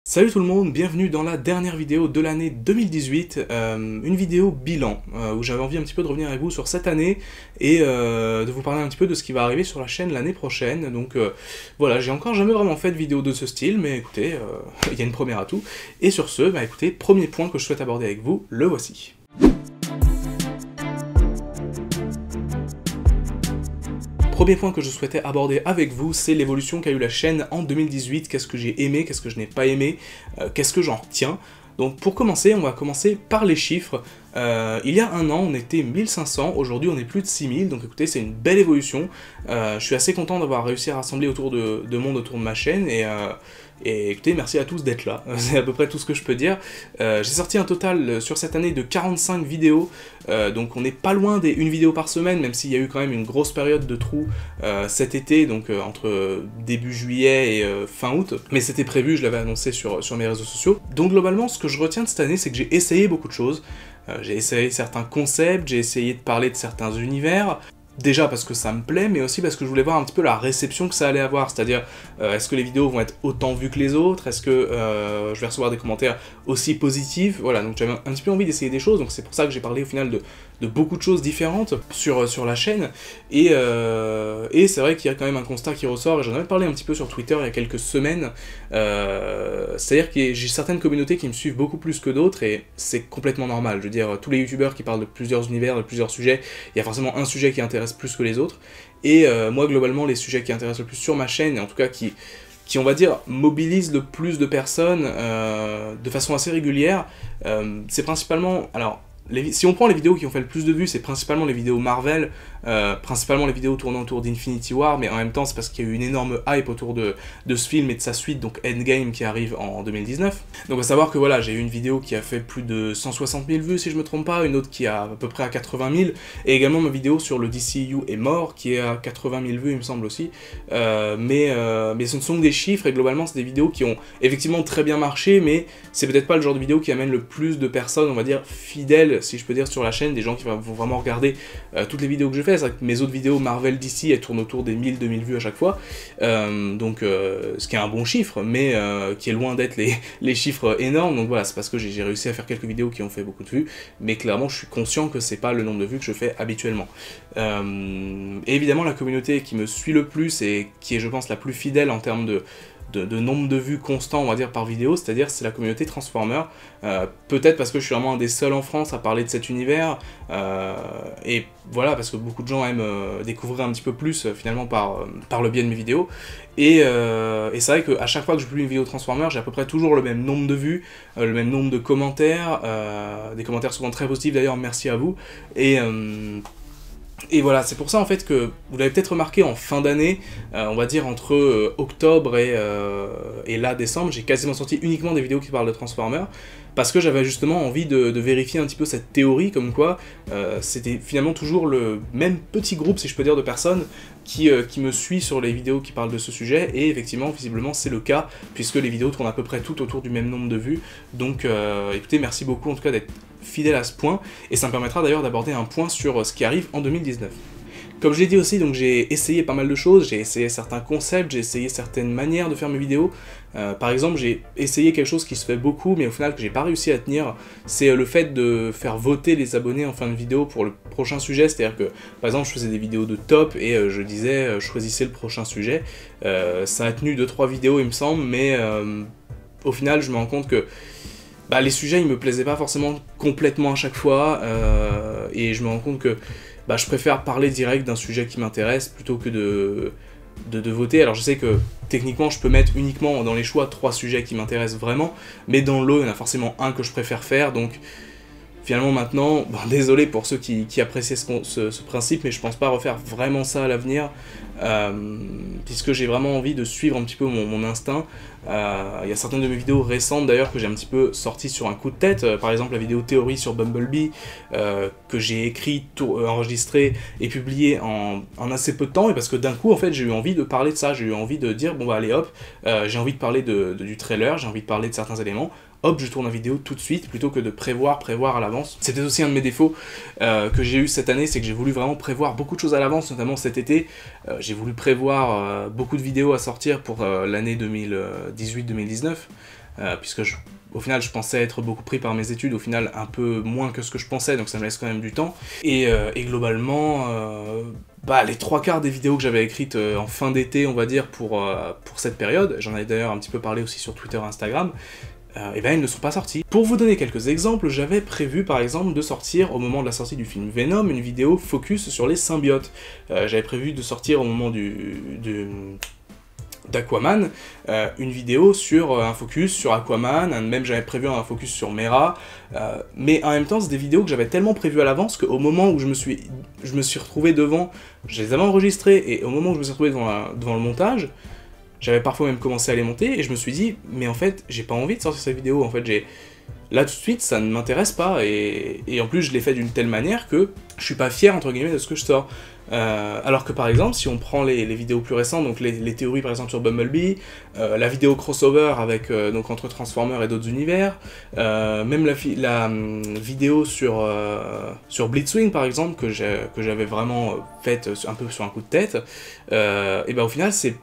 Salut tout le monde, bienvenue dans la dernière vidéo de l'année 2018, une vidéo bilan, où j'avais envie un petit peu de revenir avec vous sur cette année et de vous parler un petit peu de ce qui va arriver sur la chaîne l'année prochaine. Donc voilà, j'ai encore jamais vraiment fait de vidéo de ce style, mais écoutez, il y a une première à tout. Et sur ce, bah écoutez, premier point que je souhaite aborder avec vous, le voici. Premier point que je souhaitais aborder avec vous, c'est l'évolution qu'a eu la chaîne en 2018, qu'est-ce que j'ai aimé, qu'est-ce que je n'ai pas aimé, qu'est-ce que j'en retiens. Donc pour commencer, on va commencer par les chiffres. Il y a un an, on était 1500, aujourd'hui on est plus de 6000, donc écoutez, c'est une belle évolution. Je suis assez content d'avoir réussi à rassembler autour de monde autour de ma chaîne, et écoutez, merci à tous d'être là, c'est à peu près tout ce que je peux dire. J'ai sorti un total sur cette année de 45 vidéos, donc on n'est pas loin des 1 vidéo par semaine, même s'il y a eu quand même une grosse période de trou cet été, donc entre début juillet et fin août, mais c'était prévu, je l'avais annoncé sur mes réseaux sociaux. Donc globalement, ce que je retiens de cette année, c'est que j'ai essayé beaucoup de choses. J'ai essayé certains concepts, j'ai essayé de parler de certains univers, déjà parce que ça me plaît, mais aussi parce que je voulais voir un petit peu la réception que ça allait avoir, c'est-à-dire est-ce que les vidéos vont être autant vues que les autres, est-ce que je vais recevoir des commentaires aussi positifs, voilà, donc j'avais un petit peu envie d'essayer des choses, donc c'est pour ça que j'ai parlé au final de beaucoup de choses différentes sur la chaîne, et c'est vrai qu'il y a quand même un constat qui ressort, et j'en avais parlé un petit peu sur Twitter il y a quelques semaines, c'est-à-dire que j'ai certaines communautés qui me suivent beaucoup plus que d'autres, et c'est complètement normal, je veux dire, tous les youtubeurs qui parlent de plusieurs univers, de plusieurs sujets, il y a forcément un sujet qui intéresse plus que les autres, et moi globalement les sujets qui intéressent le plus sur ma chaîne, et en tout cas qui on va dire mobilisent le plus de personnes de façon assez régulière, c'est principalement, alors si on prend les vidéos qui ont fait le plus de vues, c'est principalement les vidéos Marvel, principalement les vidéos tournant autour d'Infinity War, mais en même temps c'est parce qu'il y a eu une énorme hype autour de ce film et de sa suite, donc Endgame qui arrive en 2019. Donc à savoir que voilà, j'ai eu une vidéo qui a fait plus de 160 000 vues si je me trompe pas, une autre qui a à peu près à 80 000, et également ma vidéo sur le DCU est mort, qui est à 80 000 vues il me semble aussi, mais ce ne sont que des chiffres, et globalement c'est des vidéos qui ont effectivement très bien marché, mais c'est peut-être pas le genre de vidéo qui amène le plus de personnes, on va dire, fidèles, si je peux dire, sur la chaîne, des gens qui vont vraiment regarder toutes les vidéos que je fais. C'est vrai que mes autres vidéos Marvel DC, elles tournent autour des 1000-2000 vues à chaque fois, ce qui est un bon chiffre, mais qui est loin d'être les chiffres énormes, donc voilà, c'est parce que j'ai réussi à faire quelques vidéos qui ont fait beaucoup de vues, mais clairement je suis conscient que c'est pas le nombre de vues que je fais habituellement. Et évidemment la communauté qui me suit le plus, et qui est je pense la plus fidèle en termes de nombre de vues constant, on va dire, par vidéo, c'est-à-dire c'est la communauté Transformer, peut-être parce que je suis vraiment un des seuls en France à parler de cet univers, et voilà, parce que beaucoup de gens aiment découvrir un petit peu plus finalement par le biais de mes vidéos, et c'est vrai qu'à chaque fois que je publie une vidéo Transformer, j'ai à peu près toujours le même nombre de vues, le même nombre de commentaires, des commentaires souvent très positifs d'ailleurs, merci à vous, et voilà, c'est pour ça en fait que, vous l'avez peut-être remarqué en fin d'année, on va dire entre octobre et là décembre, j'ai quasiment sorti uniquement des vidéos qui parlent de Transformers, parce que j'avais justement envie de vérifier un petit peu cette théorie, comme quoi c'était finalement toujours le même petit groupe, si je peux dire, de personnes qui me suit sur les vidéos qui parlent de ce sujet, et effectivement, visiblement, c'est le cas, puisque les vidéos tournent à peu près toutes autour du même nombre de vues, donc écoutez, merci beaucoup en tout cas d'être fidèle à ce point, et ça me permettra d'ailleurs d'aborder un point sur ce qui arrive en 2019. Comme je l'ai dit aussi, donc j'ai essayé pas mal de choses, j'ai essayé certains concepts, j'ai essayé certaines manières de faire mes vidéos. Par exemple, j'ai essayé quelque chose qui se fait beaucoup, mais au final que j'ai pas réussi à tenir, c'est le fait de faire voter les abonnés en fin de vidéo pour le prochain sujet, c'est-à-dire que, par exemple, je faisais des vidéos de top, et je disais, choisissez le prochain sujet. Ça a tenu 2-3 vidéos, il me semble, mais au final, je me rends compte que les sujets, ils me plaisaient pas forcément complètement à chaque fois, et je me rends compte que je préfère parler direct d'un sujet qui m'intéresse plutôt que de voter. Alors je sais que techniquement je peux mettre uniquement dans les choix 3 sujets qui m'intéressent vraiment, mais dans le lot il y en a forcément un que je préfère faire, donc finalement maintenant, désolé pour ceux qui appréciaient ce principe, mais je pense pas refaire vraiment ça à l'avenir, puisque j'ai vraiment envie de suivre un petit peu mon instinct. Il y a certaines de mes vidéos récentes d'ailleurs que j'ai un petit peu sorties sur un coup de tête, par exemple la vidéo théorie sur Bumblebee, que j'ai écrit, enregistré et publié en assez peu de temps, et parce que d'un coup en fait j'ai eu envie de parler de ça, j'ai eu envie de dire bon allez hop, j'ai envie de parler du trailer, j'ai envie de parler de certains éléments, hop, je tourne la vidéo tout de suite, plutôt que de prévoir à l'avance. C'était aussi un de mes défauts que j'ai eu cette année, c'est que j'ai voulu vraiment prévoir beaucoup de choses à l'avance, notamment cet été. J'ai voulu prévoir beaucoup de vidéos à sortir pour l'année 2018-2019. puisque au final, je pensais être beaucoup pris par mes études, au final, un peu moins que ce que je pensais, donc ça me laisse quand même du temps. Et globalement, les 3/4 des vidéos que j'avais écrites en fin d'été, on va dire, pour cette période, j'en avais d'ailleurs un petit peu parlé aussi sur Twitter et Instagram, ils ne sont pas sortis. Pour vous donner quelques exemples, j'avais prévu par exemple de sortir, au moment de la sortie du film Venom, une vidéo focus sur les symbiotes. J'avais prévu de sortir au moment d'Aquaman, une vidéo sur un focus sur Aquaman, même j'avais prévu un focus sur Mera, mais en même temps c'est des vidéos que j'avais tellement prévues à l'avance qu'au moment où je me suis retrouvé devant, je les avais enregistrées, et au moment où je me suis retrouvé devant le montage, j'avais parfois même commencé à les monter, et je me suis dit, mais en fait, j'ai pas envie de sortir cette vidéo, en fait, là tout de suite, ça ne m'intéresse pas, et en plus je l'ai fait d'une telle manière que je suis pas fier, entre guillemets, de ce que je sors. Alors que par exemple, si on prend les vidéos plus récentes, donc les théories par exemple sur Bumblebee, la vidéo crossover avec, donc entre Transformers et d'autres univers, même la vidéo sur Blitzwing par exemple, que j'avais vraiment faite un peu sur un coup de tête, et au final c'est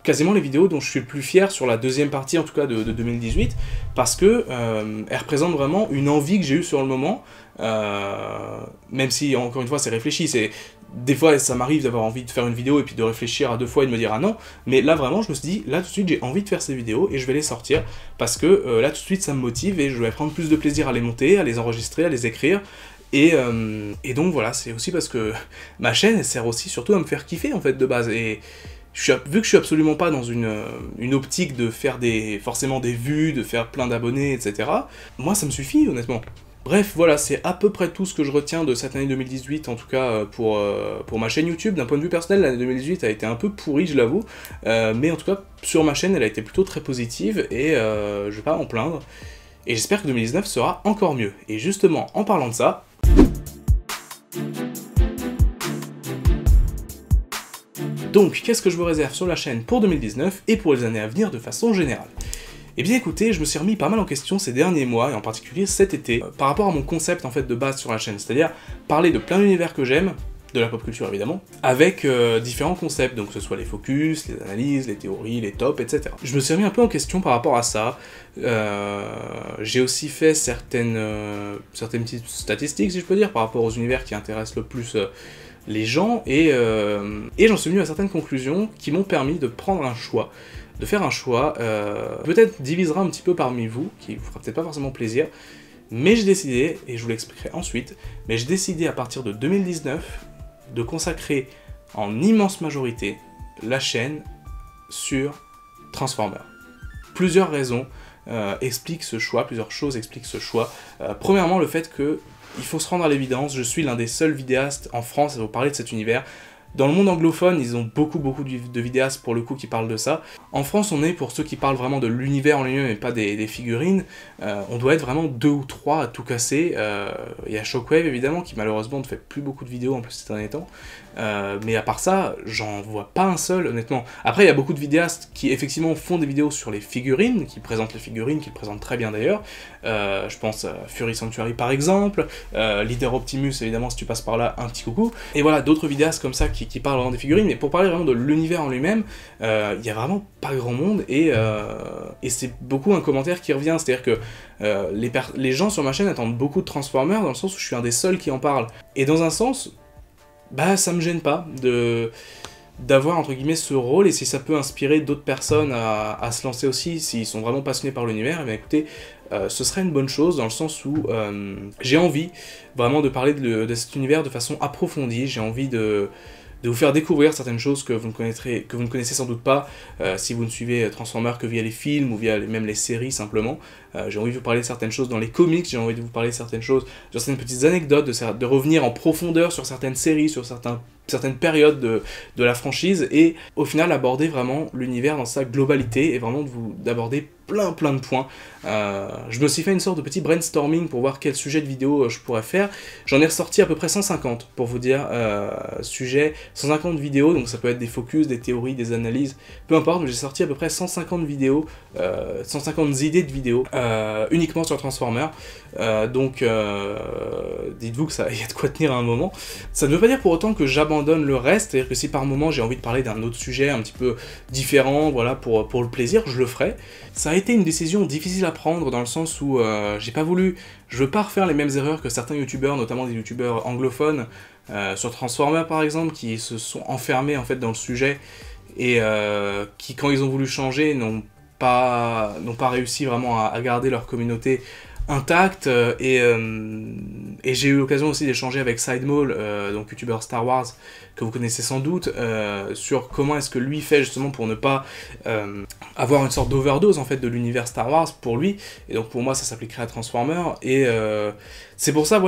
quasiment les vidéos dont je suis le plus fier sur la deuxième partie en tout cas de 2018, parce que elles représentent vraiment une envie que j'ai eue sur le moment, même si encore une fois c'est réfléchi, des fois ça m'arrive d'avoir envie de faire une vidéo et puis de réfléchir à 2 fois et de me dire ah non, mais là vraiment je me suis dit, là tout de suite j'ai envie de faire ces vidéos et je vais les sortir, parce que là tout de suite ça me motive et je vais prendre plus de plaisir à les monter, à les enregistrer, à les écrire. Et donc voilà, c'est aussi parce que ma chaîne elle sert aussi surtout à me faire kiffer en fait de base, et vu que je suis absolument pas dans une optique de faire forcément des vues, de faire plein d'abonnés, etc., moi ça me suffit honnêtement. Bref, voilà, c'est à peu près tout ce que je retiens de cette année 2018, en tout cas pour ma chaîne YouTube. D'un point de vue personnel, l'année 2018 a été un peu pourrie, je l'avoue, mais en tout cas, sur ma chaîne, elle a été plutôt très positive, et je vais pas m'en plaindre. Et j'espère que 2019 sera encore mieux. Et justement, en parlant de ça... Donc, qu'est-ce que je vous réserve sur la chaîne pour 2019 et pour les années à venir de façon générale? Eh bien écoutez, je me suis remis pas mal en question ces derniers mois, et en particulier cet été, par rapport à mon concept en fait de base sur la chaîne, c'est-à-dire parler de plein d'univers que j'aime, de la pop culture évidemment, avec différents concepts, donc que ce soit les focus, les analyses, les théories, les tops, etc. Je me suis remis un peu en question par rapport à ça, j'ai aussi fait certaines petites statistiques, si je peux dire, par rapport aux univers qui intéressent le plus les gens, et j'en suis venu à certaines conclusions qui m'ont permis de prendre un choix, de faire un choix, peut-être divisera un petit peu parmi vous, qui vous fera peut-être pas forcément plaisir, mais j'ai décidé, et je vous l'expliquerai ensuite, mais j'ai décidé à partir de 2019 de consacrer en immense majorité la chaîne sur Transformers. Plusieurs raisons expliquent ce choix, plusieurs choses expliquent ce choix. Premièrement, le fait que il faut se rendre à l'évidence, je suis l'un des seuls vidéastes en France à vous parler de cet univers. Dans le monde anglophone, ils ont beaucoup de vidéastes pour le coup qui parlent de ça. En France, on est, pour ceux qui parlent vraiment de l'univers en lui-même et pas des figurines, on doit être vraiment 2 ou 3 à tout casser. Il y a Shockwave évidemment, qui malheureusement ne fait plus beaucoup de vidéos en plus ces derniers temps. Mais à part ça, j'en vois pas un seul, honnêtement. Après, il y a beaucoup de vidéastes qui effectivement font des vidéos sur les figurines, qui présentent les figurines, qui le présentent très bien d'ailleurs. Je pense à Fury Sanctuary par exemple, Leader Optimus évidemment, si tu passes par là, un petit coucou. Et voilà, d'autres vidéastes comme ça qui parlent vraiment des figurines, mais pour parler vraiment de l'univers en lui-même, il y a vraiment pas grand monde, et c'est beaucoup un commentaire qui revient, c'est-à-dire que les gens sur ma chaîne attendent beaucoup de Transformers, dans le sens où je suis un des seuls qui en parle. Et dans un sens, bah ça me gêne pas d'avoir entre guillemets ce rôle, et si ça peut inspirer d'autres personnes à se lancer aussi, s'ils sont vraiment passionnés par l'univers, et bien écoutez, ce serait une bonne chose, dans le sens où j'ai envie vraiment de parler de cet univers de façon approfondie, j'ai envie de vous faire découvrir certaines choses que vous ne connaissez sans doute pas, si vous ne suivez Transformers que via les films, ou via même les séries simplement. J'ai envie de vous parler de certaines choses dans les comics, j'ai envie de vous parler de certaines choses, sur certaines petites anecdotes, de revenir en profondeur sur certaines séries, sur certaines périodes de la franchise, et au final aborder vraiment l'univers dans sa globalité, et vraiment d'aborder plein de points. Je me suis fait une sorte de petit brainstorming pour voir quel sujet de vidéo je pourrais faire. J'en ai ressorti à peu près 150, pour vous dire, 150 vidéos, donc ça peut être des focus, des théories, des analyses, peu importe, mais j'ai sorti à peu près 150 vidéos, 150 idées de vidéos, uniquement sur Transformers, donc dites-vous que ça y a de quoi tenir à un moment. Ça ne veut pas dire pour autant que j'abandonne le reste, c'est-à-dire que si par moment j'ai envie de parler d'un autre sujet un petit peu différent, voilà, pour le plaisir, je le ferai. Ça a été une décision difficile à prendre dans le sens où je veux pas refaire les mêmes erreurs que certains youtubeurs, notamment des youtubeurs anglophones, sur Transformers par exemple, qui se sont enfermés en fait dans le sujet et qui quand ils ont voulu changer n'ont pas réussi vraiment à garder leur communauté intacte, et j'ai eu l'occasion aussi d'échanger avec Sidemall, donc youtubeur Star Wars que vous connaissez sans doute, sur comment est-ce que lui fait justement pour ne pas avoir une sorte d'overdose en fait de l'univers Star Wars pour lui, et donc pour moi ça s'appliquerait à Transformers, et c'est pour ça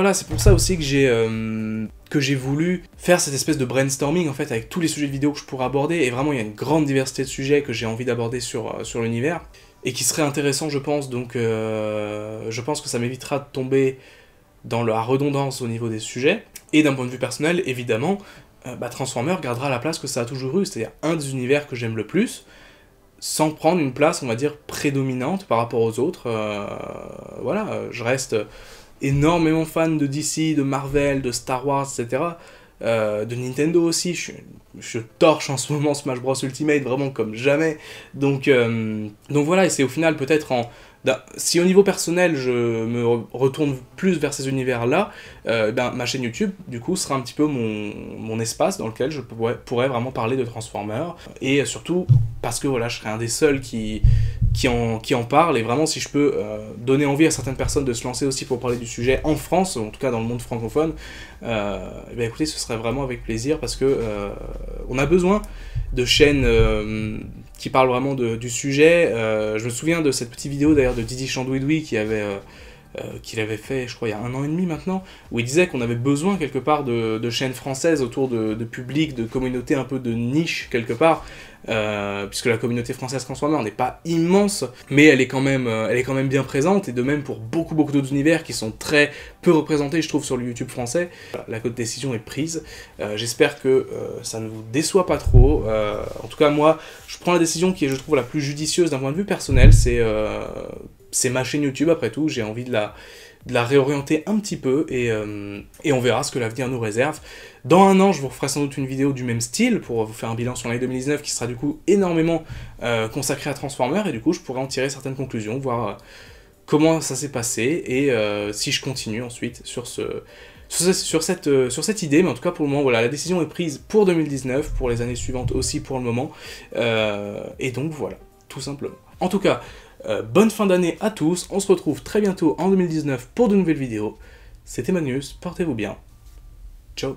aussi que j'ai voulu faire cette espèce de brainstorming en fait avec tous les sujets de vidéo que je pourrais aborder, et vraiment il y a une grande diversité de sujets que j'ai envie d'aborder sur l'univers, et qui serait intéressant je pense, donc je pense que ça m'évitera de tomber dans la redondance au niveau des sujets, et d'un point de vue personnel évidemment, Transformers gardera la place que ça a toujours eu, c'est-à-dire un des univers que j'aime le plus, sans prendre une place on va dire prédominante par rapport aux autres, je reste énormément fan de DC, de Marvel, de Star Wars, etc., de Nintendo aussi, je torche en ce moment Smash Bros Ultimate vraiment comme jamais, donc voilà, et c'est au final peut-être si au niveau personnel je me retourne plus vers ces univers-là, ma chaîne YouTube du coup sera un petit peu mon espace dans lequel je pourrais vraiment parler de Transformers, et surtout parce que voilà, je serai un des seuls qui en parle, et vraiment si je peux donner envie à certaines personnes de se lancer aussi pour parler du sujet en France, en tout cas dans le monde francophone, écoutez, ce serait vraiment avec plaisir, parce que on a besoin de chaînes qui parlent vraiment du sujet. Je me souviens de cette petite vidéo d'ailleurs de Didi Chandouidoui qu'il avait fait, je crois, il y a 1 an et demi maintenant, où il disait qu'on avait besoin quelque part de chaînes françaises autour de publics, de communautés un peu de niche quelque part, puisque la communauté française Transformers n'est pas immense, mais elle est quand même bien présente, et de même pour beaucoup d'autres univers qui sont très peu représentés, je trouve, sur le YouTube français. Voilà, la décision est prise. J'espère que ça ne vous déçoit pas trop. En tout cas, moi, je prends la décision qui est, je trouve, la plus judicieuse d'un point de vue personnel. C'est ma chaîne YouTube, après tout, j'ai envie de la réorienter un petit peu, et on verra ce que l'avenir nous réserve. Dans 1 an, je vous referai sans doute une vidéo du même style, pour vous faire un bilan sur l'année 2019, qui sera du coup énormément consacré à Transformers, et du coup je pourrai en tirer certaines conclusions, voir comment ça s'est passé, et si je continue ensuite sur cette idée, mais en tout cas pour le moment, voilà, la décision est prise pour 2019, pour les années suivantes aussi pour le moment, et donc voilà, tout simplement. En tout cas, bonne fin d'année à tous, on se retrouve très bientôt en 2019 pour de nouvelles vidéos. C'était Magnus, portez-vous bien, ciao.